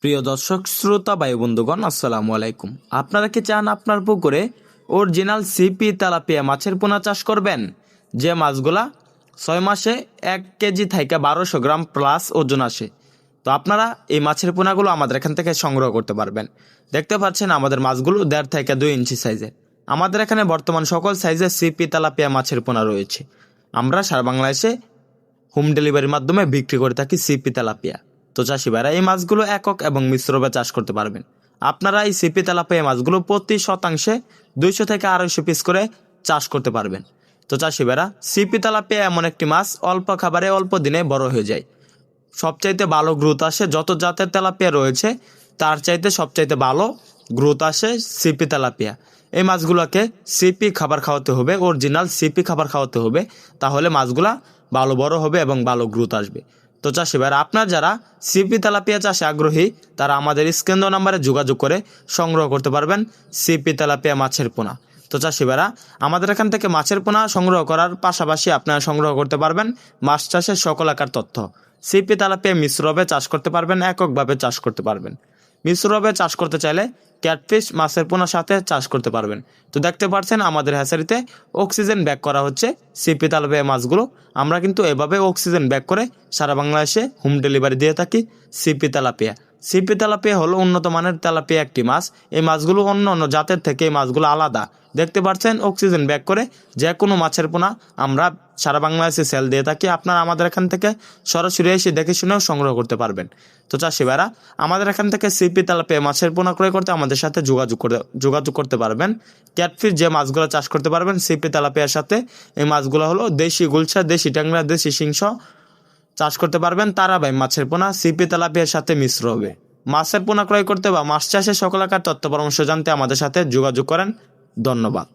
প্রিয় দর্শক শ্রোতা ভাই বন্ধুগণ, আসসালামু আলাইকুম। আপনারা কি চান আপনার পুকুরে অরিজিনাল সিপি তেলাপিয়া মাছের পোনা চাষ করবেন, যে মাছগুলা 6 মাসে 1 কেজি থেকে 1200 গ্রাম প্লাস ওজন আসে? তো আপনারা এই মাছের পোনাগুলো আমাদের এখান থেকে সংগ্রহ করতে পারবেন। দেখতে পাচ্ছেন আমাদের মাছগুলো 1.5 থেকে 2 ইঞ্চি সাইজের। আমাদের এখানে বর্তমান সকল সাইজের সিপি তেলাপিয়া মাছের পোনা রয়েছে। আমরা সারা বাংলাদেশে হোম ডেলিভারির মাধ্যমে বিক্রি করে থাকি সিপি তেলাপিয়া। তো চাষি ভাইরা এই মাছগুলো একক এবং মিশ্রভাবে চাষ করতে পারবেন। আপনারা এই সিপি তেলাপিয়া মাছগুলো প্রতি শতাংশে 200 থেকে 250 পিস করে চাষ করতে পারবেন। তো চাষি ভাইরা, সিপি তেলাপিয়া এমন একটি মাছ অল্প খাবারে অল্প দিনে বড় হয়ে যায়। সবচাইতে ভালো গ্রোথ আসে, যত জাতের তেলাপিয়া রয়েছে তার চাইতে সবচাইতে ভালো গ্রোথ আসে সিপি তেলাপিয়া। এই মাছগুলোকে সিপি খাবার খাওয়াতে হবে, অরিজিনাল সিপি খাবার খাওয়াতে হবে, তাহলে মাছগুলা ভালো বড় হবে এবং ভালো গ্রোথ আসবে। তো চাষি ভাইরা, আপনার যারা সিপি তেলাপিয়া চাষে আগ্রহী তারা আমাদের স্ক্রিন দেওয়া নাম্বারে যোগাযোগ করে সংগ্রহ করতে পারবেন সিপি তেলাপিয়া মাছের পোনা। তো চাষি ভাইরা, আমাদের এখান থেকে মাছের পোনা সংগ্রহ করার পাশাপাশি আপনারা সংগ্রহ করতে পারবেন মাছ চাষের সকল আকার তথ্য। সিপি তেলাপিয়া মিশ্রভাবে চাষ করতে পারবেন, এককভাবে চাষ করতে পারবেন। মিশ্রভাবে চাষ করতে চাইলে ক্যাটফিশ মাছের পোনার সাথে চাষ করতে পারবেন। তো দেখতে পাচ্ছেন আমাদের হ্যাচারিতে অক্সিজেন ব্যাগ করা হচ্ছে সিপি তেলাপিয়া মাছগুলো। আমরা কিন্তু এভাবে অক্সিজেন ব্যাগ করে সারা বাংলাদেশে হোম ডেলিভারি দিয়ে থাকি সিপি তেলাপিয়া। সিপি তেলাপিয়া হলো উন্নত মানের তেলাপিয়া একটি মাছ। এই মাছগুলো অন্য অন্য জাতের থেকে এই মাছগুলো আলাদা। দেখতে পাচ্ছেন অক্সিজেন ব্যাগ করে যে কোনো মাছের পোনা আমরা সারা বাংলাদেশে সেল দিয়ে থাকি। আপনারা আমাদের এখান থেকে সরাসরি এসে দেখে শুনেও সংগ্রহ করতে পারবেন। তো চাষি ভাইরা, আমাদের এখান থেকে সিপি তেলাপিয়া মাছের পোনা ক্রয় করতে আমাদের সাথে যোগাযোগ করতে পারবেন। ক্যাটফিশ যে মাছগুলো চাষ করতে পারবেন সিপি তেলাপিয়ার সাথে, এই মাছগুলো হলো দেশি গুলশা, দেশি ট্যাংরা, দেশি সিংহ চাষ করতে পারবেন। তারা ভাই মাছের পোনা সিপি তেলাপিয়ার সাথে মিশ্র হবে। মাছের পোনা ক্রয় করতে বা মাছ চাষের সকল আকার তথ্য পরামর্শ জানতে আমাদের সাথে যোগাযোগ করেন। ধন্যবাদ।